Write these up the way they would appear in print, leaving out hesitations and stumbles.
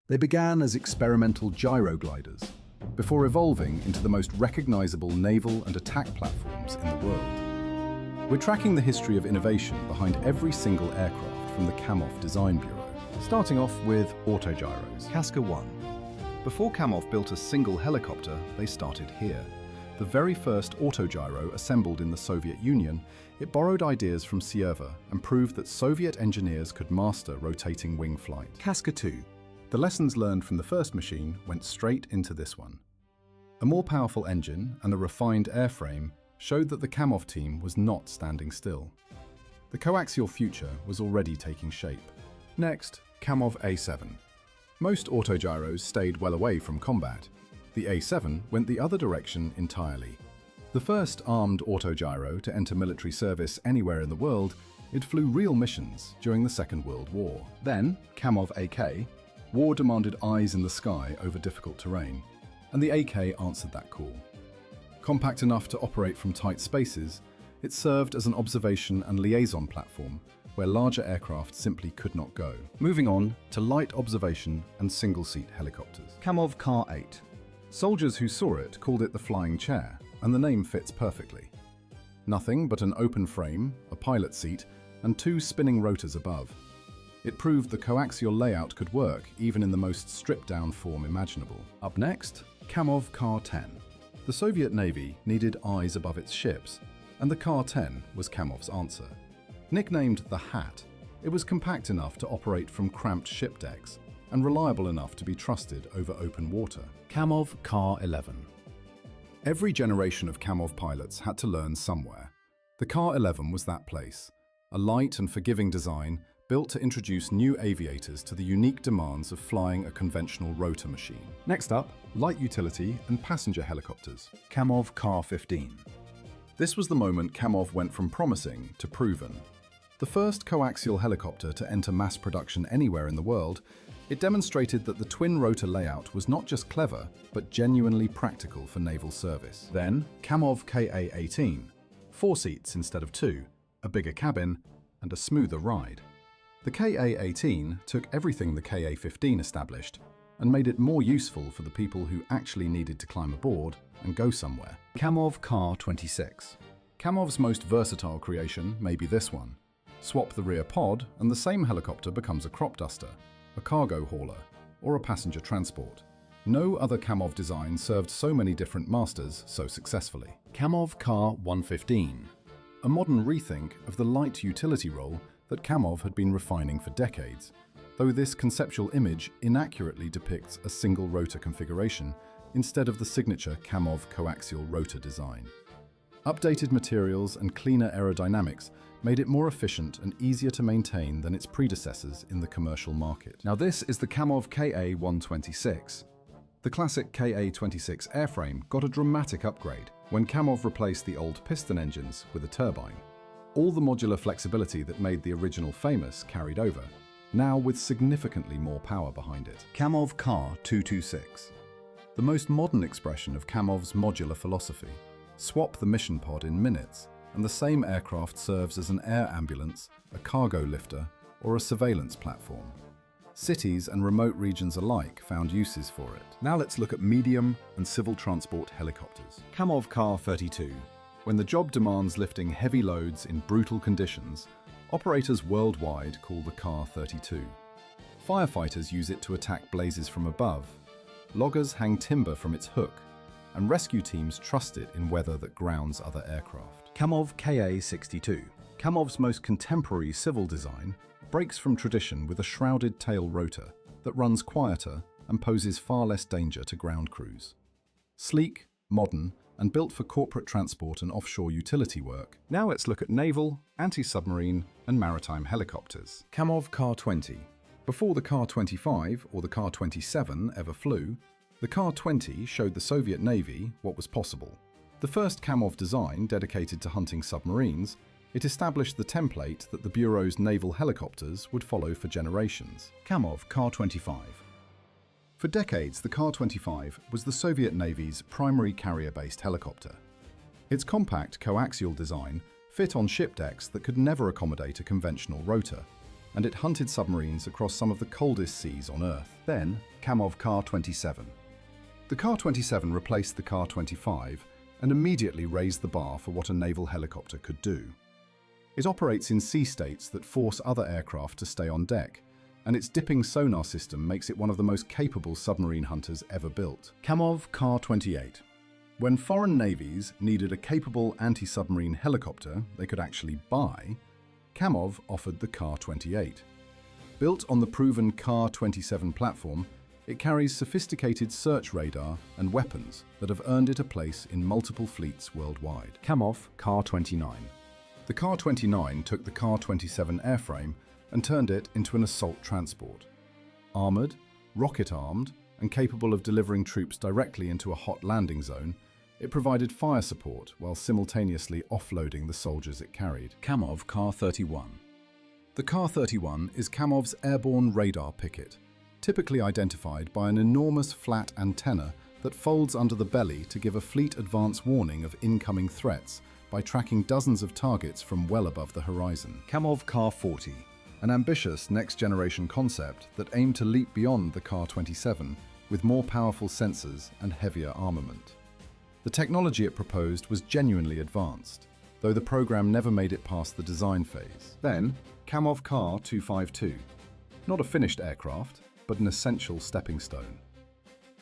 They began as experimental gyrogliders, before evolving into the most recognizable naval and attack platforms in the world. We're tracking the history of innovation behind every single aircraft from the Kamov Design Bureau, starting off with autogyros. Casca 1. Before Kamov built a single helicopter, they started here. The very first autogyro assembled in the Soviet Union, it borrowed ideas from Sierva and proved that Soviet engineers could master rotating wing flight. Casca 2. The lessons learned from the first machine went straight into this one. A more powerful engine and a refined airframe showed that the Kamov team was not standing still. The coaxial future was already taking shape. Next, Kamov A7. Most autogyros stayed well away from combat. The A7 went the other direction entirely. The first armed autogyro to enter military service anywhere in the world, it flew real missions during the Second World War. Then, Kamov AK. War demanded eyes in the sky over difficult terrain, and the AK answered that call. Compact enough to operate from tight spaces, it served as an observation and liaison platform where larger aircraft simply could not go. Moving on to light observation and single-seat helicopters. Kamov Car 8. Soldiers who saw it called it the flying chair, and the name fits perfectly. Nothing but an open frame, a pilot seat, and two spinning rotors above. It proved the coaxial layout could work even in the most stripped-down form imaginable. Up next, Kamov Car 10. The Soviet Navy needed eyes above its ships, and the Car 10 was Kamov's answer. Nicknamed the Hat, it was compact enough to operate from cramped ship decks and reliable enough to be trusted over open water. Kamov Car 11. Every generation of Kamov pilots had to learn somewhere. The Car 11 was that place, a light and forgiving design built to introduce new aviators to the unique demands of flying a conventional rotor machine. Next up, light utility and passenger helicopters. Kamov Car 15. This was the moment Kamov went from promising to proven. The first coaxial helicopter to enter mass production anywhere in the world, it demonstrated that the twin rotor layout was not just clever, but genuinely practical for naval service. Then, Kamov Ka-18. 4 seats instead of 2, a bigger cabin, and a smoother ride. The Ka-18 took everything the Ka-15 established and made it more useful for the people who actually needed to climb aboard and go somewhere. Kamov Car 26. Kamov's most versatile creation may be this one. Swap the rear pod and the same helicopter becomes a crop duster, a cargo hauler, or a passenger transport. No other Kamov design served so many different masters so successfully. Kamov Car 115. A modern rethink of the light utility role that Kamov had been refining for decades, though this conceptual image inaccurately depicts a single rotor configuration instead of the signature Kamov coaxial rotor design. Updated materials and cleaner aerodynamics made it more efficient and easier to maintain than its predecessors in the commercial market. Now this is the Kamov Ka-126. The classic Ka-26 airframe got a dramatic upgrade when Kamov replaced the old piston engines with a turbine. All the modular flexibility that made the original famous carried over, now with significantly more power behind it. Kamov Car 226. The most modern expression of Kamov's modular philosophy. Swap the mission pod in minutes, and the same aircraft serves as an air ambulance, a cargo lifter, or a surveillance platform. Cities and remote regions alike found uses for it. Now let's look at medium and civil transport helicopters. Kamov Car 32. When the job demands lifting heavy loads in brutal conditions, operators worldwide call the Car 32. Firefighters use it to attack blazes from above, loggers hang timber from its hook, and rescue teams trust it in weather that grounds other aircraft. Kamov Ka-62. Kamov's most contemporary civil design breaks from tradition with a shrouded tail rotor that runs quieter and poses far less danger to ground crews. Sleek, modern, and built for corporate transport and offshore utility work. Now let's look at naval, anti-submarine, and maritime helicopters. Kamov Car 20. Before the Car 25 or the Car 27 ever flew, the Car 20 showed the Soviet Navy what was possible. The first Kamov design dedicated to hunting submarines, it established the template that the Bureau's naval helicopters would follow for generations. Kamov Car 25. For decades, the Car 25 was the Soviet Navy's primary carrier-based helicopter. Its compact coaxial design fit on ship decks that could never accommodate a conventional rotor, and it hunted submarines across some of the coldest seas on Earth. Then Kamov Kar-27. The Kar-27 replaced the Kar-25 and immediately raised the bar for what a naval helicopter could do. It operates in sea states that force other aircraft to stay on deck, and its dipping sonar system makes it one of the most capable submarine hunters ever built. Kamov Kar-28. When foreign navies needed a capable anti-submarine helicopter they could actually buy, Kamov offered the Kar-28. Built on the proven Kar-27 platform, it carries sophisticated search radar and weapons that have earned it a place in multiple fleets worldwide. Kamov Kar-29. The Kar-29 took the Kar-27 airframe and turned it into an assault transport. Armoured, rocket-armed, and capable of delivering troops directly into a hot landing zone, it provided fire support while simultaneously offloading the soldiers it carried. Kamov Kar-31. The Kar-31 is Kamov's airborne radar picket, typically identified by an enormous flat antenna that folds under the belly to give a fleet advance warning of incoming threats by tracking dozens of targets from well above the horizon. Kamov Kar-40, an ambitious next-generation concept that aimed to leap beyond the Kar-27 with more powerful sensors and heavier armament. The technology it proposed was genuinely advanced, though the program never made it past the design phase. Then, Kamov Kar-252. Not a finished aircraft, but an essential stepping stone.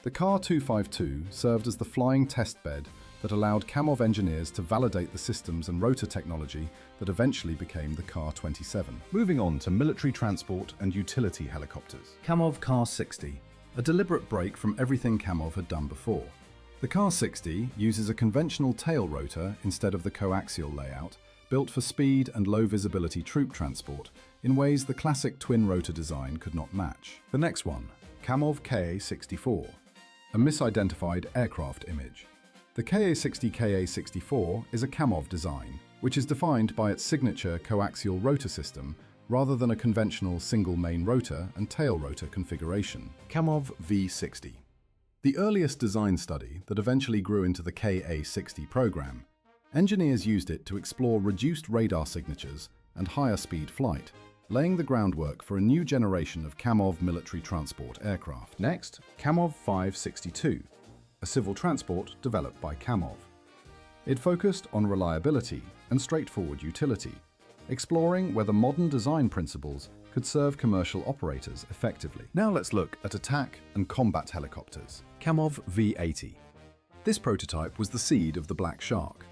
The Kar-252 served as the flying testbed that allowed Kamov engineers to validate the systems and rotor technology that eventually became the Kar-27. Moving on to military transport and utility helicopters. Kamov Kar-60, a deliberate break from everything Kamov had done before. The Kar-60 uses a conventional tail rotor instead of the coaxial layout, built for speed and low-visibility troop transport in ways the classic twin-rotor design could not match. The next one, Kamov Ka-64, a misidentified aircraft image. The Ka-60 Ka-64 is a Kamov design, which is defined by its signature coaxial rotor system rather than a conventional single main rotor and tail rotor configuration. Kamov V60. The earliest design study that eventually grew into the Ka-60 program, engineers used it to explore reduced radar signatures and higher speed flight, laying the groundwork for a new generation of Kamov military transport aircraft. Next, Kamov 562, a civil transport developed by Kamov. It focused on reliability and straightforward utility, exploring whether modern design principles could serve commercial operators effectively. Now let's look at attack and combat helicopters. Kamov V80. This prototype was the seed of the Black Shark.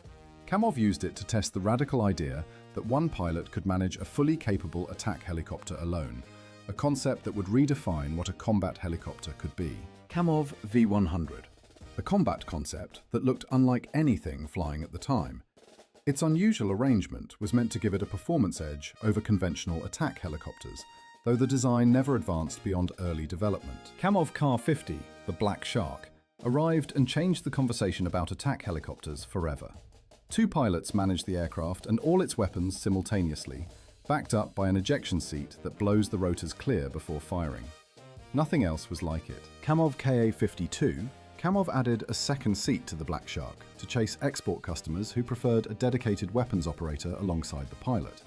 Kamov used it to test the radical idea that one pilot could manage a fully capable attack helicopter alone, a concept that would redefine what a combat helicopter could be. Kamov V100. A combat concept that looked unlike anything flying at the time. Its unusual arrangement was meant to give it a performance edge over conventional attack helicopters, though the design never advanced beyond early development. Kamov Kar-50, the Black Shark, arrived and changed the conversation about attack helicopters forever. Two pilots managed the aircraft and all its weapons simultaneously, backed up by an ejection seat that blows the rotors clear before firing. Nothing else was like it. Kamov Ka-52. Kamov added a second seat to the Black Shark to chase export customers who preferred a dedicated weapons operator alongside the pilot.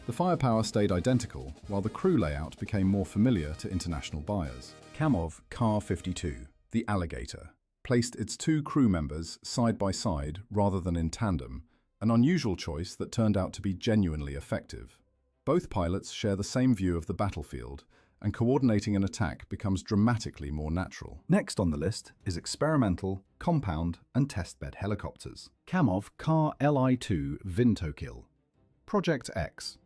The firepower stayed identical, while the crew layout became more familiar to international buyers. Kamov Kar-52, the Alligator, placed its two crew members side by side rather than in tandem, an unusual choice that turned out to be genuinely effective. Both pilots share the same view of the battlefield, and coordinating an attack becomes dramatically more natural. Next on the list is experimental, compound, and testbed helicopters. Kamov Kar-Li2 Vintokil. Project X.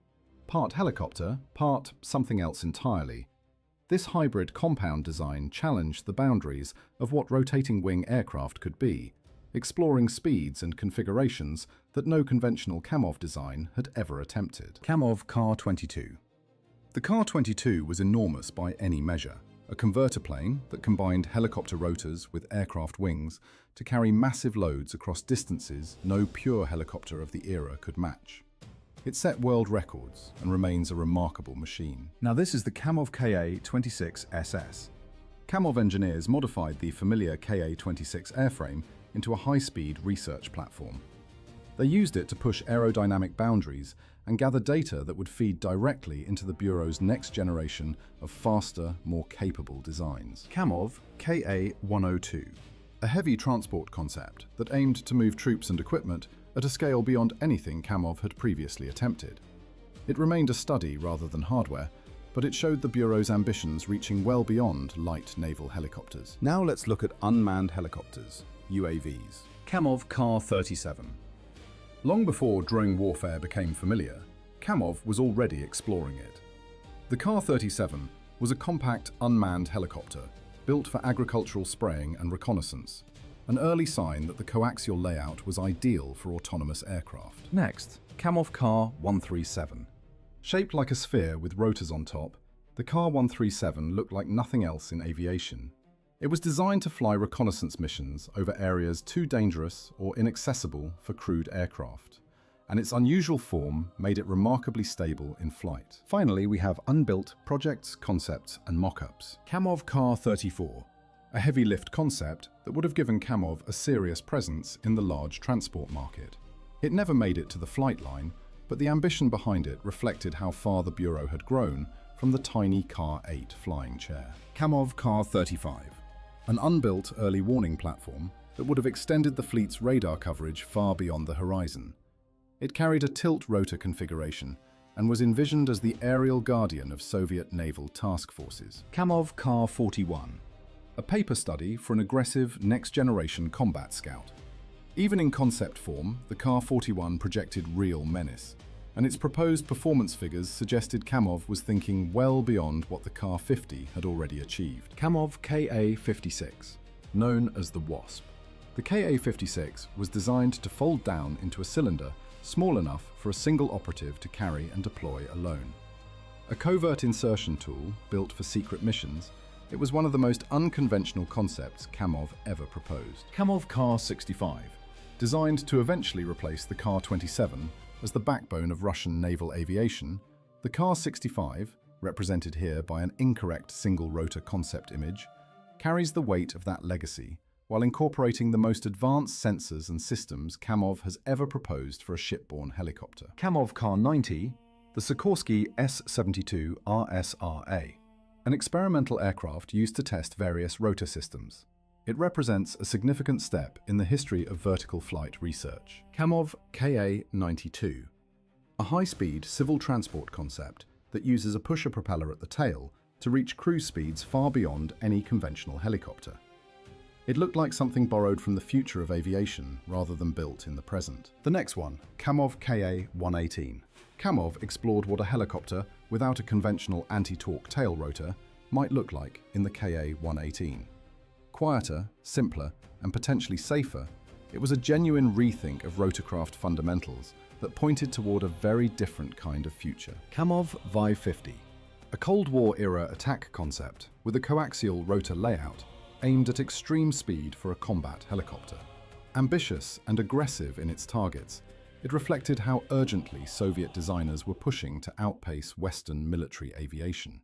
Part helicopter, part something else entirely. This hybrid compound design challenged the boundaries of what rotating wing aircraft could be, exploring speeds and configurations that no conventional Kamov design had ever attempted. Kamov Kar-22. The Kar-22 was enormous by any measure, a converter plane that combined helicopter rotors with aircraft wings to carry massive loads across distances no pure helicopter of the era could match. It set world records and remains a remarkable machine. Now this is the Kamov Ka-26SS. Kamov engineers modified the familiar Ka-26 airframe into a high-speed research platform. They used it to push aerodynamic boundaries and gather data that would feed directly into the Bureau's next generation of faster, more capable designs. Kamov KA-102, a heavy transport concept that aimed to move troops and equipment at a scale beyond anything Kamov had previously attempted. It remained a study rather than hardware, but it showed the Bureau's ambitions reaching well beyond light naval helicopters. Now let's look at unmanned helicopters, UAVs. Kamov Ka-37. Long before drone warfare became familiar, Kamov was already exploring it. The Ka-37 was a compact, unmanned helicopter built for agricultural spraying and reconnaissance, an early sign that the coaxial layout was ideal for autonomous aircraft. Next, Kamov Ka-137. Shaped like a sphere with rotors on top, the Ka-137 looked like nothing else in aviation. It was designed to fly reconnaissance missions over areas too dangerous or inaccessible for crewed aircraft, and its unusual form made it remarkably stable in flight. Finally, we have unbuilt projects, concepts, and mock-ups. Kamov Ka-34, a heavy-lift concept that would have given Kamov a serious presence in the large transport market. It never made it to the flight line, but the ambition behind it reflected how far the Bureau had grown from the tiny Ka-8 flying chair. Kamov Ka-35, an unbuilt early warning platform that would have extended the fleet's radar coverage far beyond the horizon. It carried a tilt rotor configuration and was envisioned as the aerial guardian of Soviet naval task forces. Kamov Ka-41, a paper study for an aggressive next-generation combat scout. Even in concept form, the Ka-41 projected real menace, and its proposed performance figures suggested Kamov was thinking well beyond what the Ka-50 had already achieved. Kamov Ka-56, known as the Wasp. The Ka-56 was designed to fold down into a cylinder small enough for a single operative to carry and deploy alone. A covert insertion tool built for secret missions, it was one of the most unconventional concepts Kamov ever proposed. Kamov Ka-65, designed to eventually replace the Ka-27 as the backbone of Russian naval aviation, the Ka-65, represented here by an incorrect single-rotor concept image, carries the weight of that legacy while incorporating the most advanced sensors and systems Kamov has ever proposed for a shipborne helicopter. Kamov Ka-90, the Sikorsky S-72 RSRA, an experimental aircraft used to test various rotor systems. It represents a significant step in the history of vertical flight research. Kamov Ka-92, a high-speed civil transport concept that uses a pusher propeller at the tail to reach cruise speeds far beyond any conventional helicopter. It looked like something borrowed from the future of aviation rather than built in the present. The next one, Kamov Ka-118. Kamov explored what a helicopter without a conventional anti-torque tail rotor might look like in the Ka-118. Quieter, simpler, and potentially safer, it was a genuine rethink of rotorcraft fundamentals that pointed toward a very different kind of future. Kamov Vi-50, a Cold War-era attack concept with a coaxial rotor layout aimed at extreme speed for a combat helicopter. Ambitious and aggressive in its targets, it reflected how urgently Soviet designers were pushing to outpace Western military aviation.